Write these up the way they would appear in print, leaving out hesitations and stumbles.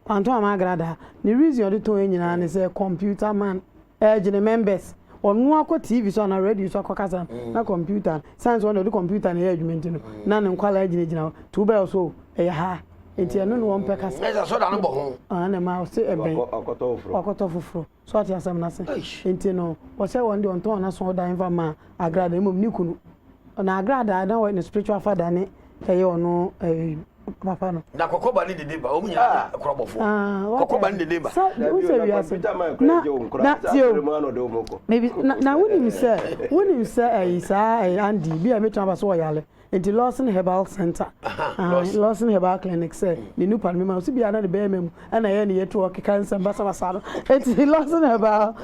Panto Amagrada. The reason you do it is a computer man, the members. On one TV so na radio so akokasa na computer science one do computer na argument no na ne nkwala agina two bells so e ha enti eno no won pekasa esa so da no bo ho na ma o se ebe okoto fufuro so ati asem na se enti no o se won de on ton na so da infa ma agrada emom ni kunu na agrada na we spiritual father ne eye ono papa no da kokoba ni dede ba o munya krobofo kokoba ni dede ba o se wi ase maybe na wonim say isa Andy bi a metu aba so yale enti Lawson Herbal Center Lawson Herbal Clinic say the new pan me so bia na de be mem ana ye ne yeto cancer basa no enti Lawson Herbal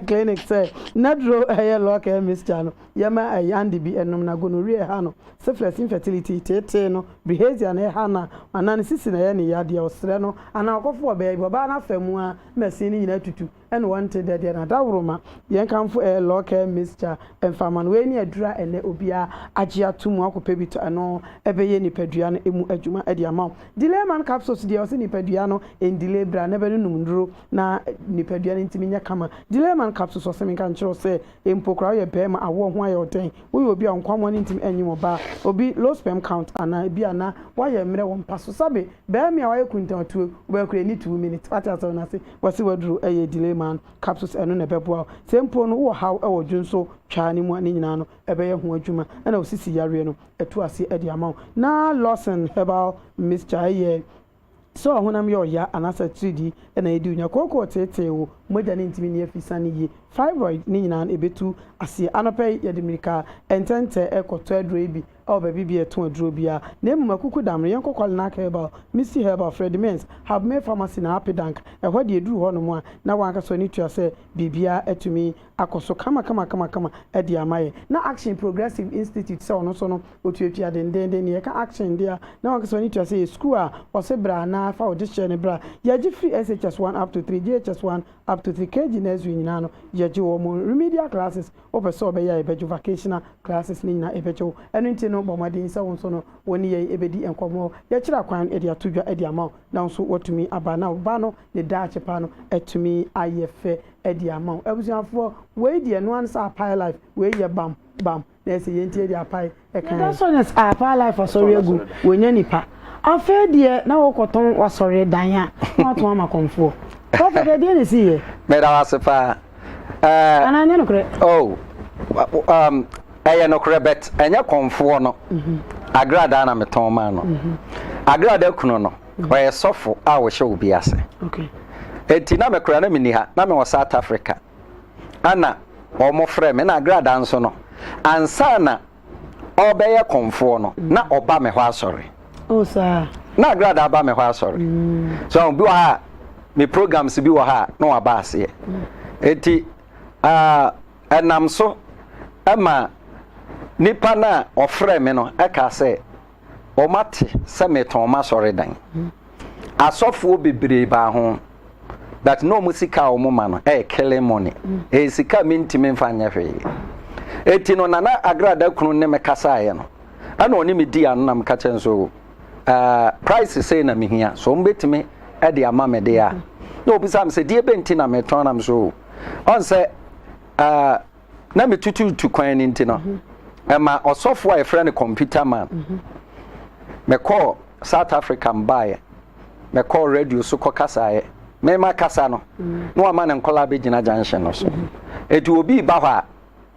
Clinic say nadro ye local mixture no yema Andy bi enom na gonorrhea ha no syphilis infertility tete no behavior na ha na anane sisi na ye ne yade osre no ana akofo oba baba na famu a mesi ni nyina tutu and wanted that na dawroma yen kanfo local mixture enfaman we ni adura ene obia agye atumu akopa bi to ano ebeye nipadua no emu adwuma ade ama delay man capsules de osi nipadua no en delay bra na be no numnduro na nipadua no ntimi nya kama delay man capsules osi min kan chiro se empokra ye bema awo ho aye oden we obi ankwamo no ntimi anyim oba obi low sperm count ana bi ana waye mre won paso sabe be me waye kunta otu we kure ni 2 minutes ata so na se wasi waduru eye delay man capsules eno na beboa sempo no wo haw e wodwunso twaani mu ani nyina no ebeye ho adwuma na osisi yare no etu ase edi ama na Lawson Herbal mixture ye so honam yo ya anasa 3D na edi unya kokko tete wo moja ne ntimi ne afisa ne ye fibroid ni nyina ebetu ase anope ye de mirika entente ekoto adro ebi o ba bibi eto adro bia na emu makuku damre yen kokwal na Herbal Missy Herbal Fred Mens have me pharmacy na Happy Dank e hodi eduru ho no mo a na wanka so ni tua se bibia etumi akoso kama edi amaye na Action Progressive Institute se ono so no otuatua dendende ne ka action dia na wanka so ni tua se school a o se bra na fa audition ne bra ya ji free SHS1 up to 3 GHS1 up to 3 kg nezu nyina no ya ji wo mo remedial classes opeso be ya ebeju vacational classes ni nyina ebeju enu nti no bomadin se won so no woni ye ebedi enkomo ya kira kwan edi atodwa edi ama na so wotumi aba na ba no ne daache pa no etumi ayefe edi ama ebusuafo we di eno an sa pie life we ye bam na se yenti edi apai e kan that one is pie life for sorry egu wonya nipa afa die na wokoton wasori dan a na to ama konfo prophet die ne siye me da wasepa ananya no kre eye no kre bet enya konfo no agrada na meton ma no agrada kuno no oye sofo a wo hye obi ase okay enti na mekra na mini ha na me wo South Africa ana omo frɛ me na agrada nso no ansa na obeye konfo no na oba me ho asɔre oh sir na agrada aba me ho asɔre so bi wa ha me programs bi wa ha na wa ba ase enti enam so ama nipa na ofrɛ me no aka sɛ o mate sɛ meton ma sɔre dan asɔfo bebre ba ho that no musika o mama no killing money sika mintimi mfa nya hwe eti no nana agrada kunu ne me kasa ye no ana oni me di anu na me ka chen so price say na me hia so mbetimi e de ama me de a no obisa me say die benti na me ton na me so on say na me tutu kwan ni nti no ema osofo a friend computer man me call South African buy me call radio so ko kasa ye me ma kasa no no ama ne nkola be gina junction no so eti obi ba hɔ a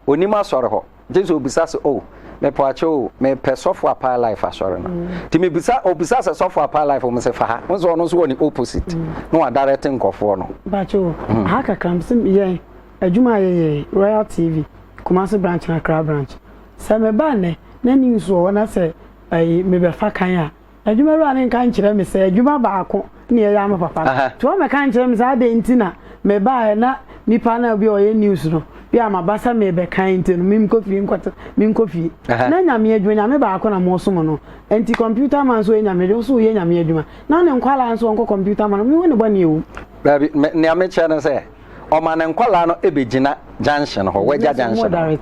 onima sɔre hɔ jesu obisa se oh me poacho me pesofo apa life asɔre no ti me bisa obisa se sofo apa life o me se fa ha mo so no so woni opposite no wa directing nkɔfo no bacho ha ka kamsim ye adwuma ye Royal TV Kumasi branch na Accra branch se me ba ne na news wo na se ai me be fa kan a adwuma ru ane kan kyerɛ me se adwuma baako ne ya ma papa to me kan kyerɛ me se ade ntina me ba na nipa na bi o ye news no bi ama basa me be kan nti no mim kofi nkwata mim kofi na nyame adwuma nyame baako na mo so mo no enti computer man so nyame so ye nyame adwuma na ne nkwala nso onko computer man mi woni bone ewu baby ne ame kyerɛ se o ma ne nkwala no ebegina junction ho wagya junction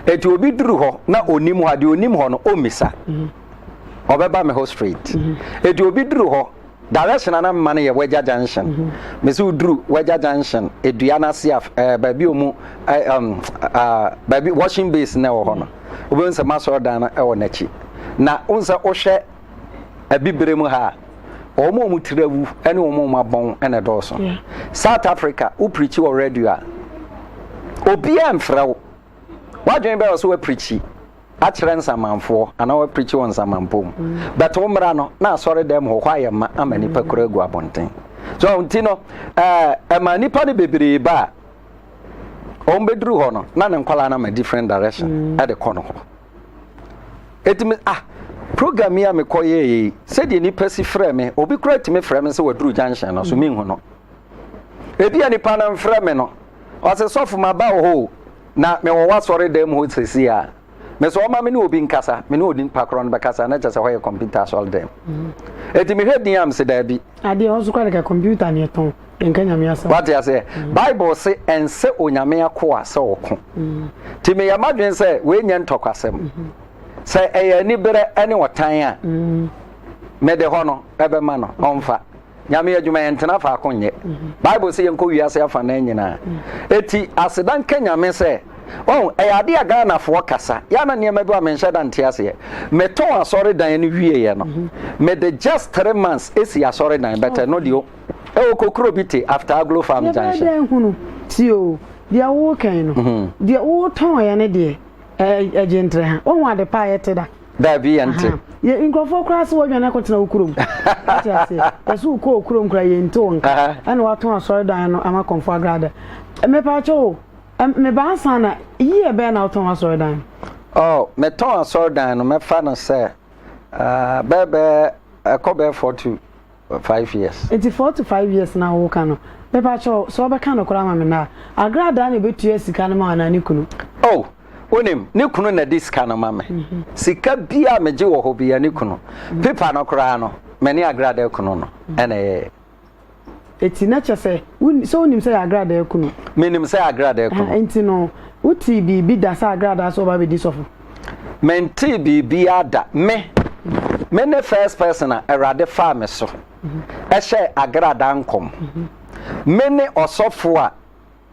eti obi duru ho na onim ho ade onim ho no o misa obeba me ho street eti obi duru ho direction ana mane ye Wedja Junction me se udru Wedja Junction eduana siaf baabi omu baabi washing base na wo hono obi nse maso dan na wo nachi na unse ohwe abibere mu ha omo tirawu ene omo mabon ene doso South Africa u preach wo radio a obi amfrawo wadwen be so we preach a kyerɛ nsamanfoɔ ana wa preach won nsamanpom but umra no na asɔre dem ho hwa yɛ ma amani pa kura gu abonten so unti no amani pa ne bebree ba on bedru ho no na ne nkwala na ma different direction at the corner ho etimi program ya me koye se de ni pasi frɛ me obi kura timi frɛ me se wadru junction no so min hu no ebi ani pa na frɛ me no o se sofu ma ba ho na me wo wasɔre dem ho sesi a me so ma me ni obi nkasa me ni odin pakron be kasa na kyese ho ye computer all dem eti me hwedi am se da bi ade ho so kwale ka computer ne ton enka nyame asa what you say bible say ense onyame akoa se woko ti me yamadwen se we nya ntokwasem se eye ni bere ene wotan a me de ho no ebe ma no onfa nyame adwuma yentena fa akonye bible say yenko wiase afa na nyina eti asedan ka nyame se ade aga na fo kasa ya na niam bi a menhye da nte ase me ton asore dan no wie ye no me the just 3 months esi asore dan better no dio kokro biti after aglo farm junction ya hunu tio dia wo kan no dia wo ton ye ne de agentre ha wo ade pa yete da bi ente ye inkofo kra se wo dwane ko tena okurom ati ase esu ko okurom kra ye nto nka ana wa ton asore dan no ama konfo agrada me pa cho me ba sana ye be na oton asore dan me ton asore dan no me fa no say bebe kobe 4 to 5 years it's 4 to 5 years na wo kan no me pa cho so be kan no kora ma me na agrada na be tuye sika no ma na ni kunu onim ni kunu na disika no ma me sika bia meje wo ho bia ni kunu paper no kora no me ni agrada kunu no ene eti na chese so unim say agrada ekunu menim say agrada ekunu enti no uti bibi da say agrada so ba be disofo menti bibi ada me ne first person a erade fa me so ehye agrada nkom me ne osofo a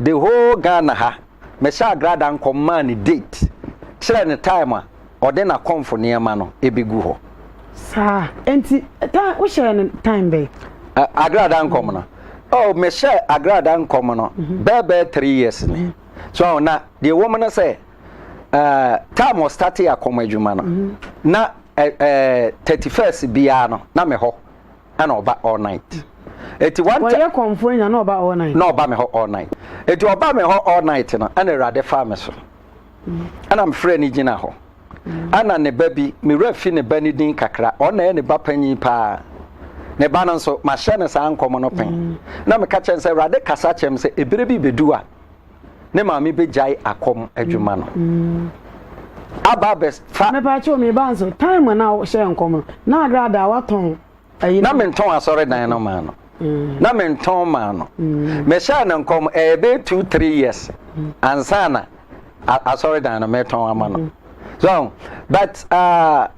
the whole Ghana ha me sha agrada nkom man date kire ne time a ode na komfo ne ma no ebegu ho sa enti wo share ne time be agrada nkom no me share agrada nkom no bebe 3 years ni so na the woman say time was starting akom adwuma no na 31st bia no na me ho ana oba all night eti one time we komfo nya na oba all night na oba me ho all night eti oba me ho all night no ana rade fa me so ana am frɛ ni gina ho ana ne baby me refi ne bani din kakra ona ne ba panyi pa ne ba no so ma hye ne sa ankom no pen na me ka chen se rade kasa chem se ebere bi bedu a ne ma me bejai akom adwuma no ababes fa me pa cho me ba so time na hye nkom na agrada waton na me nton asore dan no ma no na me nton ma no me hye na nkom ebe 2-3 years ansana asore dan no me ton ama no so but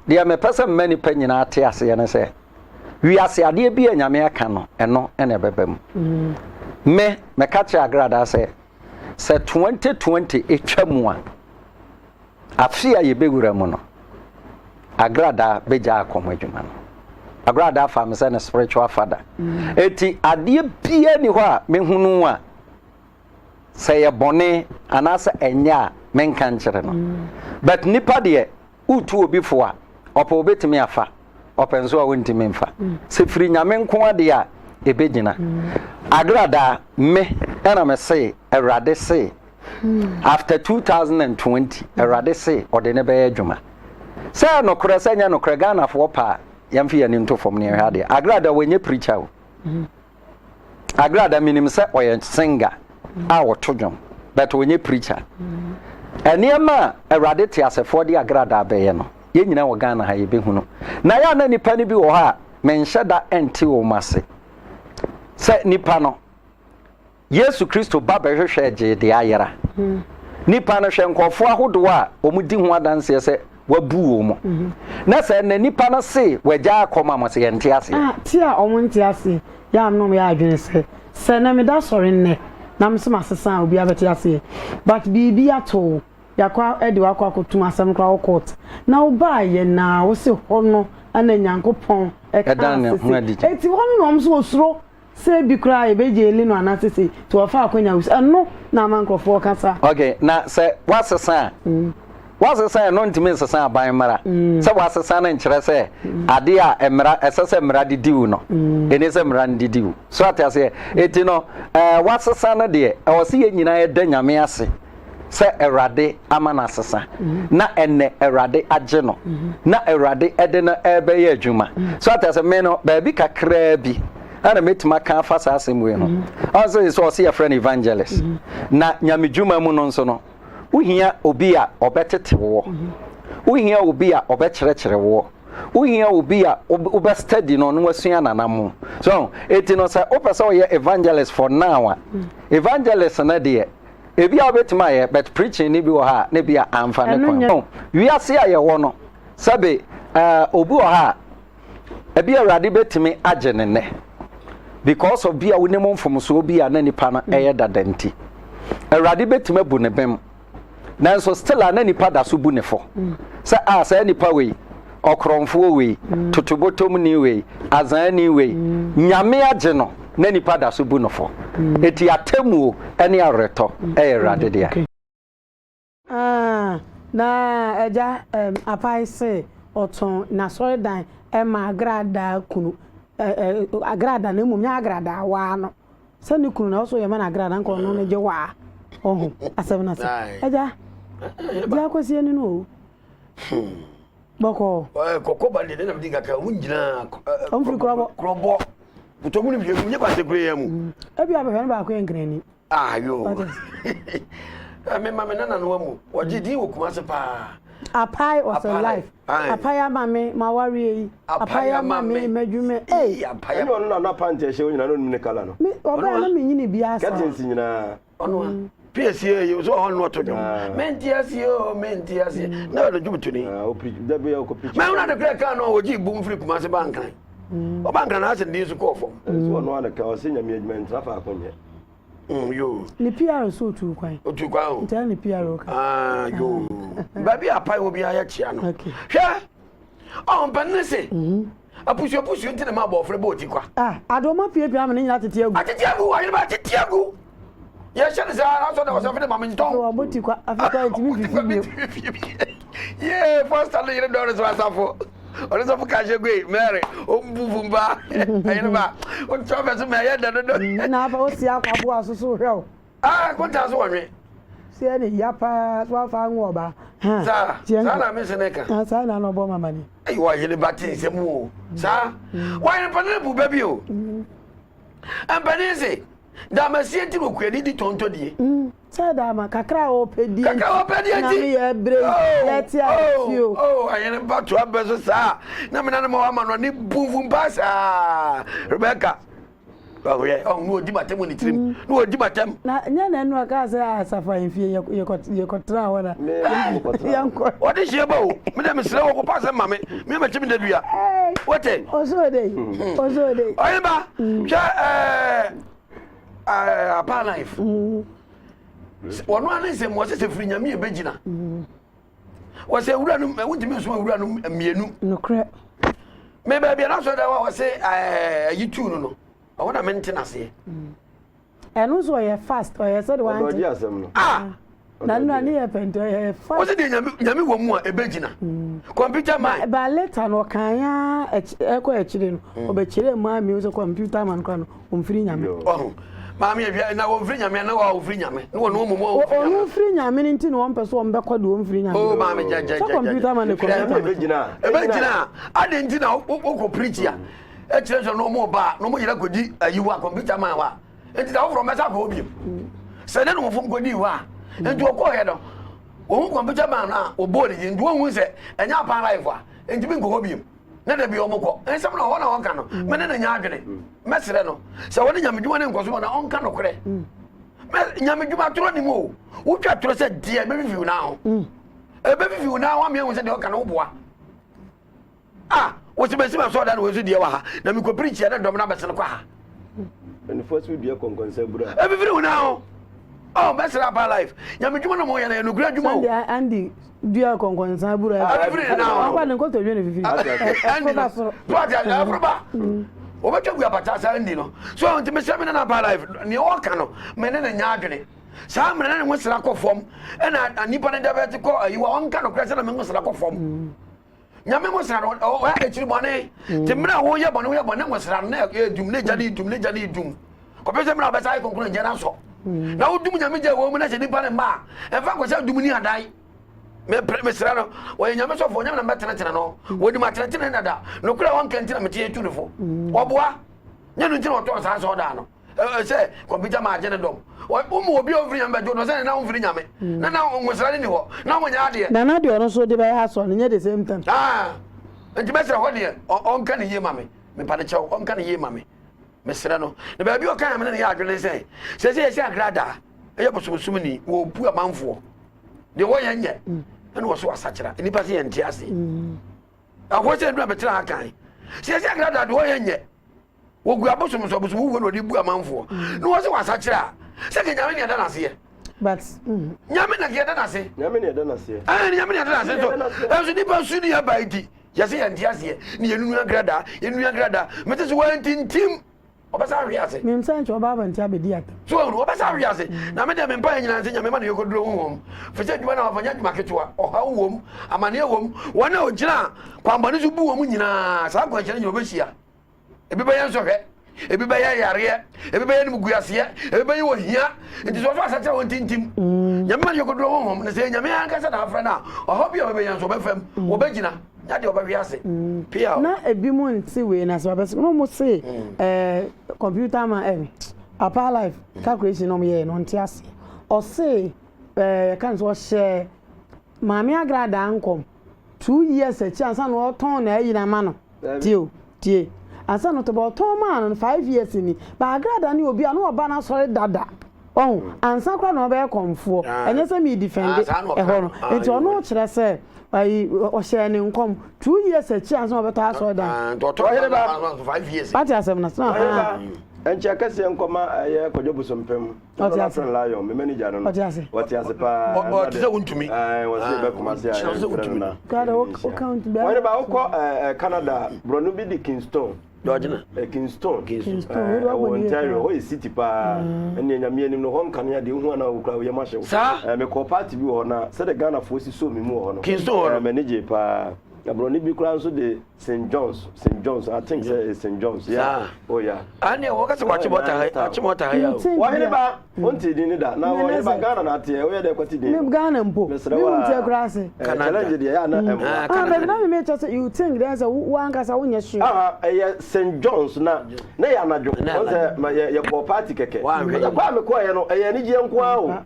there me person many penyina ate ase ne se wi ase ade bi anyame aka no eno ene bebem me catch agrada se 2020 etwamu a afia ye begura mu no agrada beja akom adwuma no agrada fa me se ne spiritual father eti ade bia ni ho a me hunu a se ye bone anase enya men kan kire no but nipa de utu obi fo a opo obetimi afa openso a wontimi mfa se firi nyame nko ade a ebegina agrada me na me say erade say after 2020 erade say ode ne be adwuma say no kore say nya no kore Ghana fo pa yamfi ya ni ntofom ne hade agrada wenye preacher o agrada minim say oye singer a wotodwom but wenye preacher eniema erade te asefo de agrada abeye no ye nyina wo Ghana ha ye behunu na ya na nipa ni bi wo ha menhyeda enti wo mase se nipa no Yesu Kristo baba hwehwe je de ayera nipa no hwe nkofo ahodo a omudi ho adanse se wabu mo na se na nipa no se wagya akoma mo se yente ase ti a omonte ase ya amnom ya adwene se na me da sori nne na me se masesa obi abete ase but bibi ato yakwa edi wakwa akotum asem kra court na oba ye na wo se hono ana nyankopon e kan eti hono no mso osuro se bi kra e beje eli no anasese to ofa akonya us no na mankrofo kasa okay na se wasesa wasesa no ntimi sesa aban mara se wasesa na nkyere se ade a emra esese mra didiu no eni se mra didiu so atase eti no wasesa na de e wo se ye nyina ye da nyame ase se erade amana sesa na enne erade age no na erade ede na ebe ye adwuma so atase me no ba bi kakra bi ana metima kan fa sa asem we no also is so see a friend evangelist na nyamedwuma mu no nso no uhia obi a obetete wo uhia obi a obekyerɛkyerɛ wo uhia obi a obestudy no no wasua nanam so eti no say opese wo ye evangelist for now evangelist na de ebi a obetima ye but preaching ni bi wo ha na bi a amfa ne kon wi ase a ye wo no sabe obi wo ha ebi awrade betimi age ne ne because of bia wonem from so bia na nipa na eye dadanti awrade betime bu ne bem nanso still na nipa da so bu ne fo sa sa nipa we okromfo we totobotom ni we azan ni we nyame age no na nipa da so bu no fo eti atemu ene areto awrade dia na eja apai se oton na sori dan e ma agrada kunu agrada na mum nya agrada wa no se ni kunu na so ye ma na agrada nko no ne je wa ohu asem na se eja ja ko sie ni no boko koko ba de na bi kaka wunjina omfri krobo butomu ni bi nye ba se kure yamu ebi abehwe ba ko engreni yo me mama nana no amu oji din okuma se pa apai was a life apaya mame mawari apaya mame madwume apaya no na pante she onyina no ni kala no me oba na me nyini bia sa katinsi nyina ono PSA you so on what to do mentiasio na do jubutuni o da be o ko pitch me una de kra no oji bum free kuma se bankan o bankan na se din su ko fo so no ana ka o se nyame adwuma ntrafa akonye yo ni PR so tu kwan o tu kwan tell ni PR ka yo baby apai obi aya chia no okay hwe on panese apusio ntina ma bo free bo ti kwa adoma pie am ni nyina tete agu wa ba tete agu ye shane sa aso da was afede mama nton so aboti kwa afika intimi fifi ye first time you do so asafo on so fuka jegwe Mary o mbuvumba ayina ba o tsofa so me ye da do na ba o si akwa bo asoso hwe kwanta so wonwe se ne yapa so afa nwo ba sa na me seneka sa na no bo mama ni ai wa yele batin se mu sa wa ne panele bu baby o ambanese da ma sie ti ko edi di tonto die sa da ma kakra o pedi ti na me ye bre leti afio ayene ba to abeso sa na me na ma ma no ni buvu mbasa Rebecca oye no di batem ni trim no di batem na nya na enu aka sa asafa enfie ye ko tra wona yanko odi hie ba o me dem sire wo ko pass ma me ma chimi da dua wote ozo dey oye ba apa life wono ane se mo se firi nyame e begina wo se wura no wuntimi so wura no mienu no kre me ba bia na so da wo se yitu no I want to maintain us here. And also, you're fast, or you said one. Na no ani epento e fa. O se de nyame wo mu a ebegina. Computer man. Ba later no kan ya e ko ekire no. Obekire mu ami o se computer man kwa no. Omfiri nyame. Oh. Maami e na wo mfiri nyame na wo mfiri nyame. No no mo. O mfiri nyame ni nti no won pese o mbekwa de o mfiri nyame. Oh maami ja. Computer man e computer ebegina. Ade nti na o ko preach ya. E kire so no mo ba no mo yira kodi ayiwa computer man wa. Enti da wo from mesa ko obi. Se ne no fom kodi wa. Enti o ko he do. O computer man na o board yi ndu ohun se enya pan life a. Enti bi nko obi. Na da bi o mo ko. Ensem na ho na won ka no. Me ne na nya adwene. Mesere no. Se woni nyamedwuma ne nkoso na on ka no kore. Me nyamedwuma toro ni mo. Wo twa toro se die me review na ho. Baby, now I'm here with the Okanoboa. Ah, what's the best of so that was the Yawa? Now we could preach at the Domina Qua. And the first would be a concern. Every now. Oh, best of our life. Yamijuma more and a graduate. Andy, do you have concern? Every now. I want to go to university. What we are Patasa and Dino. So, to me, 7 and a half life, New Orcano, men and Yagani. Some men was lack of form, and a Nippon and the call you are on kind of question among us lack of form. Yaman was around, oh, actually, money. The Mena Woya Bonoya Bonam was around there, Jumlejani Doom. Compare them as I conclude Janaso. Now, do Yamija woman as a Nippon and Ma, and Fak was out Dumini and I. Mr. When Yamaso for Yamma Matanano, what do Matanana another? No crowd can tell me to the phone. Oboa, you know, to us as Odano. Say, computer margin dome. What will be over him, but you know, now for Yame. Now was running now when you're there. Nana, you also did by house on near the same time. Ah, and to Mr. Hoddy, on can hear mammy, me panacho, on can hear mammy. Mr. No, the baby will come in the yard, say, says, yes, I grada. I was so many will put a man for the way yet. And was such a nipasi and Tiasi. I wasn't a better kind. Says I got that way yet. Well, grab some of us who would be a man for. No, was such a second Yamini Danasi. But Yamina Danasi. Yamini Danasi. And Yamina Danasi. I was a nipper senior by tea. Yasi and Tiasi, near Nuna Grada, in Nuna Grada, Mrs. Wellington Tim. Obasariase. Me msan cho baba ntia be so obasariase na me dem mpa nyina nse nyame ma ne yokodro hom fe se dwuma na afanya dwuma ketewa oha wom amane wom wona ogina kwambane so bu wom nyina sa kwa kyere nyobehia ebi be yenso hwe ebi be yare ebi be yenu guase ebi be wo hia nti so fa sa won tintim nyame ma ne yokodro hom ne se nyame ankasa na afra na oha bi be yenso be fam wo be gina ya de obawiase pia na ebi mo nti we na so bes no mo say computer man apa life calculation no me no ntiase o say kan so share mami agrada ankom 2 years a chance na o ton na ayi na ma no tie asa no to bo ton man 5 years ni ba agrada ni obi anu oba na sorry dada oh ansa kwa na oba komfo enye se me defend e ho no enti ono kire se ai o share ni nkom 2 years a chance na oba ta so da to 5 years party asem na and checkers and comma a Kojobusumpem. Not Lion, my manager. What you pa? What is it to me? I was back Commercia. Count what about Canada, Bronubi Kingston? Dodgena, Kingston, Ontario, who is city pa, and then a mere no one can hear the one who crowd your marshal. Sir, I'm a co party view on, said a Ghana forces so me more. Kingston, manager pa. Brony be crowned so the St. John's, I think it's St. John's. Yeah. Oh, yeah. And you walk watch about why about wanted in that? Now, what about Ghana at here? Where they're quoting Ghana and Pope. Mr. Grassy. You think there's a one cast on your shoe? St. John's now. Nay, I'm not joking. Your poor party cake. Why, I'm quiet. I need young wow.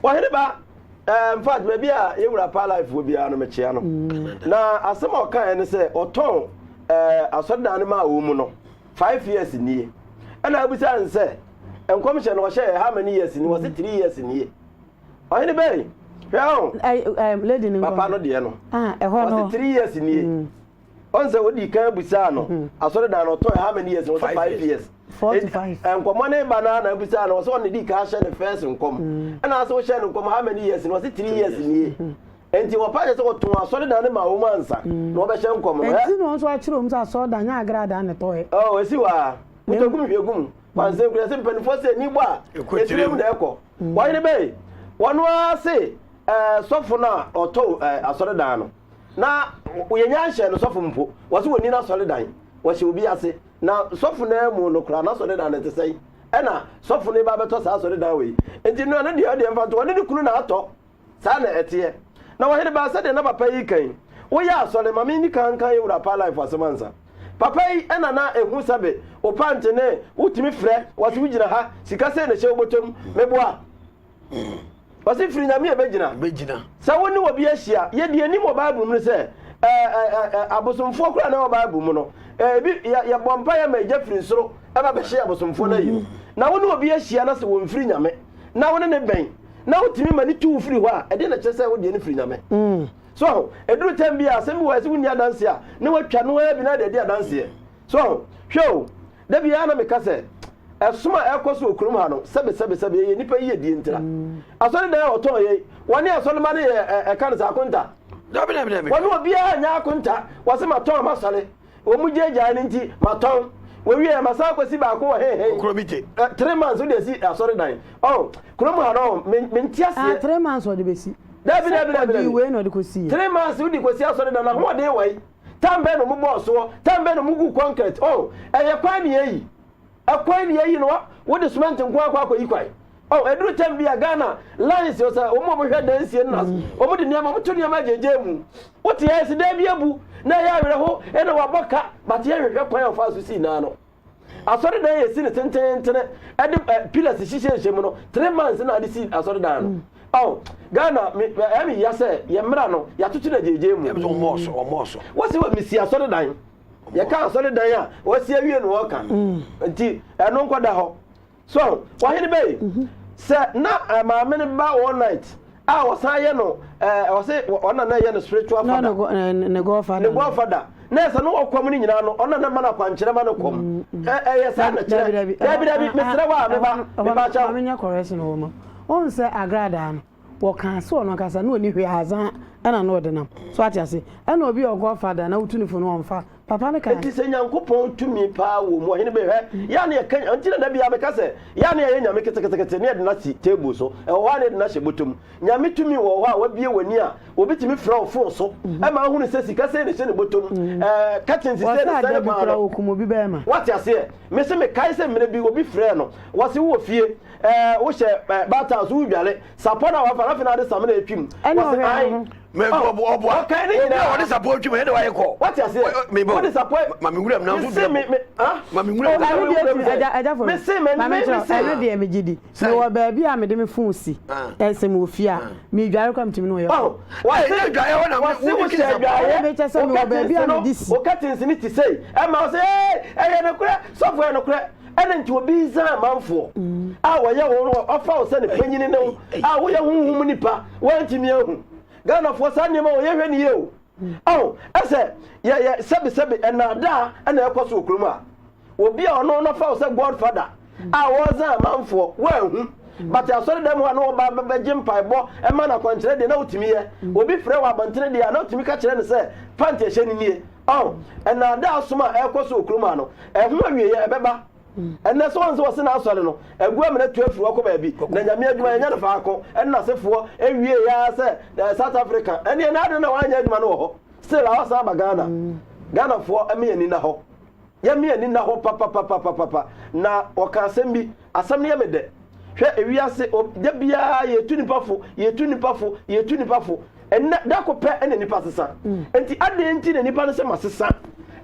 Why about? In fact, maybe you will apply life will be an amateur. Now, as some more kind say, or tone, a certain animal woman, 5 years in year. And I was say, and commission was share how many years in was it 3 years in year? Or any bay? Lady in Papa no diano. Ah, 3 years in year. On the woody can be sano. I saw that or how many years was 5 years. 45. And Comone banana Busano was only the cash and the first and come. And I saw Shannon come how many years? Was it 3 years in year? And you were part of to a solid animal woman's no better come. And you know, what rooms I saw Dana Grada and the toy. Oh, I see why. We don't go your goon. One simple for say, Niwa, the echo. Why the bay? One was say, Sophona or toe a solid dano. Now, we are young and Sophon was who need a solid dine. What she will be as it. Now, Sophona monocra, not solid and to say, Anna, Sophone Babatos are solid that way. And you know, the other infant, one in the Kunato, Sana at here. Now, I had about said another pay came. Oh, yeah, so the Mamini can't carry with a pala for some answer. Papa and Anna and Husabe, or Pantene, who to me fret, was Wujina, Sicasa and the show bottom, Mebois. Was it free Namia Begina? So when you will be a share, yet the animal Bible say, Abosom folk no Bible mono. Ya bompire may Jeffrey so, ever be share Abosom for you. Now one will be a share as one free Name. Now one in a bank. na wotimi mani tu free ho a e de na kyerɛ sɛ wo de ne free nyame so eduru tem bia asɛm wo ase wo nia danse a ne watwa no abi na de dia danse so hwɛ da bia na meka sɛ esuma ekoso okurum ha no sebe ye nipa yi die ntira asɔre dan ɔtɔ ye wɔne asɔre ma ne ɛka ne sa akonta dabi wɔne obi a nya akonta wɔse matɔn ma sɔre wɔ mu gyeegyaa ne nti matɔn wɔwie ma sa kwasi ba ko wɔ he okromite 3 months de si asɔre dan kurum ha no mentia se 3 months de besi dabi we no de kosi 3 months de kosi asɔre dan na ho de wai tambe no mu bɔso tambe no mu gu concrete ɛyɛ kwan ne yi akwan ne yi no wo de cement nko akwa yi kwai eduru tem bia Ghana lines yo sa omo hwɛ dansie na omo de niam omo to niam ajeje mu wote yɛ se da bia bu na yɛ awerɛ ho ɛna wabɔka but yɛ hwehwɛ kwan afa so si na no asɔre dan yɛ si ne tententene ɛde pillars hyehyɛ mu no 3 months na ade si asɔre dan no Ghana me ya sɛ yɛ mra no ya tutu na jeje mu omoso wose wa misi asɔre dan yɛ ka asɔre dan a wose awie no wɔka nti ɛno nkɔda hɔ so wahene bɛyi sɛ na maame ne ba one night a wɔsan yɛ no wɔse ɔna na yɛ no spiritual father ne godfather na ɛsɛ no wɔkɔm no nyinaa no ɔna na ma no akwankyerɛ ma no kɔm ɛyɛ saa na kyerɛ dabi mesrɛ wɔ a meba kyɛw menya correction wɔ ma ɔn sɛ agrada no wɔka so ɔno kasa na oni hwɛ azan ɛna no ɔde nam so ate ase ɛna obi godfather na wotu ne fo no ɔmfa papa ne ka enti sɛ nyankopɔn tumi paa wɔ mu ɔhene bɛhwɛ ya ne yɛka nti na da bia meka sɛ ya ne yɛyɛ nyame ketekete ne yɛde na si table so ɛwɔ hɔ ne yɛde na hyɛ bɔtɔm nyame tumi wɔ hɔ a wabie w'ani a obitumi frɛ wo fon so ɛma ahunu sɛ sika sɛ ne hyɛ ne bɔtɔm curtains sɛ ne sɛ ne paa no obi bɛma wate aseɛ me sɛ mekae sɛ mmerɛ bi obi frɛ no wɔse wowɔ fie wohyɛ batas wo dwale sapɔ no a wafa na afei na ade samena atwim wɔse ai okay ni na wode support twi me de waye ko what you say me wode support ma me nguram na so de me ma me nguram aja for me say me ɛno de me gidi me wo ba bi a me de me phone si ɛsɛ me ofia me dware kwam timi no yɛ wa say dware ho na wo wo say dware me kyɛ sɛ me wo ba bi a me di si o curtains ni ti say e ma say ɛyɛ no kura sofo no kura ɛna nti obi zan manfo a wɔyɛ wo no ɔfa wo sɛ ne panyini no a woyɛ honhom nipa wɔntimi ahu Ghana for san nima o yehwe ni ye o ese ye sebe enada na ekoso okurum a obi a ono no fa o godfather a woza manfo wa hu but asori dem wa no ba jimpai bo e ma na kwankyere de na otimi ye obi frɛ wa bantene de na otimi ka kyerɛ ne sɛ pant ehye ni nie enada asoma ekoso okurum a no ehu awie ye ebeba enne so wonse wose na asɔre no agu amena tu afiri wɔ kɔ baabi na nyame adwuma yɛ nya no faako ɛna sefoɔ awie ya sɛ South Africa ɛne na ade na wanya adwuma no wɔ hɔ still a wasa ba Ghana foɔ ɛme ani na hɔ yɛme ani na hɔ papa na ɔka asɛm bi asɛm ne yɛ me dɛ hwɛ ewiase da biara yɛtu nipa fo ɛnna da kɔ pɛ ɛna nipa sesa enti ade enti na nipa no sɛ masesa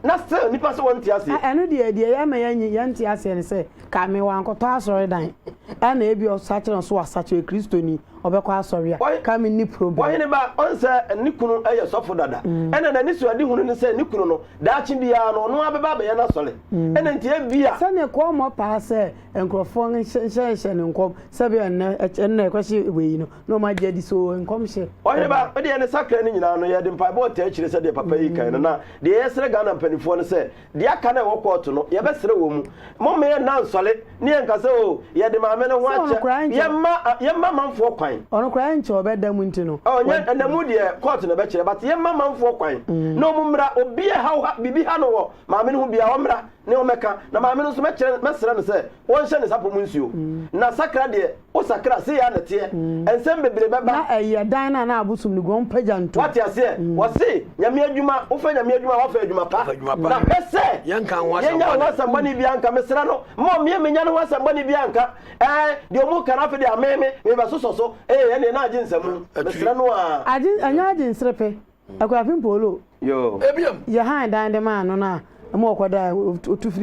na still nipa sɛ wɔn ti ase ɛno deɛ yɛ ma yɛn ti ase ne sɛ ka me wan kɔtɔ asɔre dan ɛna ebi ɔsakyerɛ so wasakyerɛ kristoni ɔbɛkɔ asɔre a ka me ni problem wɔyɛ ne ba ɔnsɛ ne kunu ɛyɛ sɔfo dada ɛna na ne suade hunu ne sɛ ne kunu no daakye biara no ɔno abɛba abɛyɛ na sɔre ɛna nti ebia sɛ ne kɔn mɔ paa sɛ nkurɔfoɔ nhyɛ ne nkɔm sɛbi ɛnna ɛkɔhyɛ wei no na ɔmo agye di so nkɔm hyɛ wɔyɛ ba ɔde yɛ ne sakra ne nyinaa no yɛde mpaebɔ ɔtɛ akyire sɛ deɛ papa yi kan no na deɛ yɛsrɛ Ghana mpanimfoɔ no sɛ deɛ aka na ɛwɔ kɔɔto no yɛbɛsrɛ wɔ mu mɔmɛ yɛ nan sɔre ne yɛn kasa o yɛde maame no ho akyɛ yɛmma manfoɔ kwan ɔno koraa nkyɛ ɔbɛda mu nti no ɔnyɛ ɛnamu deɛ kɔɔto no bɛkyerɛ but yɛmma manfoɔ kwan na ɔmo mmra obi ha bibi ha no wɔ maame no ho bia ɔmmra ne ɔmɛka na maame no nso mɛsrɛ no sɛ wɔnhyɛ ne sapɔ mu nsuo na sakra deɛ wo sakra se yɛ aneteɛ ɛnsɛm bebree bɛba na ɛyɛ dan na abusum ne gɔn pagya nto wate aseɛ wɔse nyame adwuma wofa nyame adwuma wafa adwuma pa na hwɛ sɛ yɛnya ho asɛmbɔ ne bia nka mesrɛ no mmɔ menya ne ho asɛmbɔ ne bia nka deɛ ɔmu ka no afei deɛ ameme mebɛsosɔ so ɛne na agye nsɛmu mesrɛ no a ɛnyɛ agye nsere pɛ akwafi mpolo yo yɛ han dan de ma no na ma ɔkɔda otufiri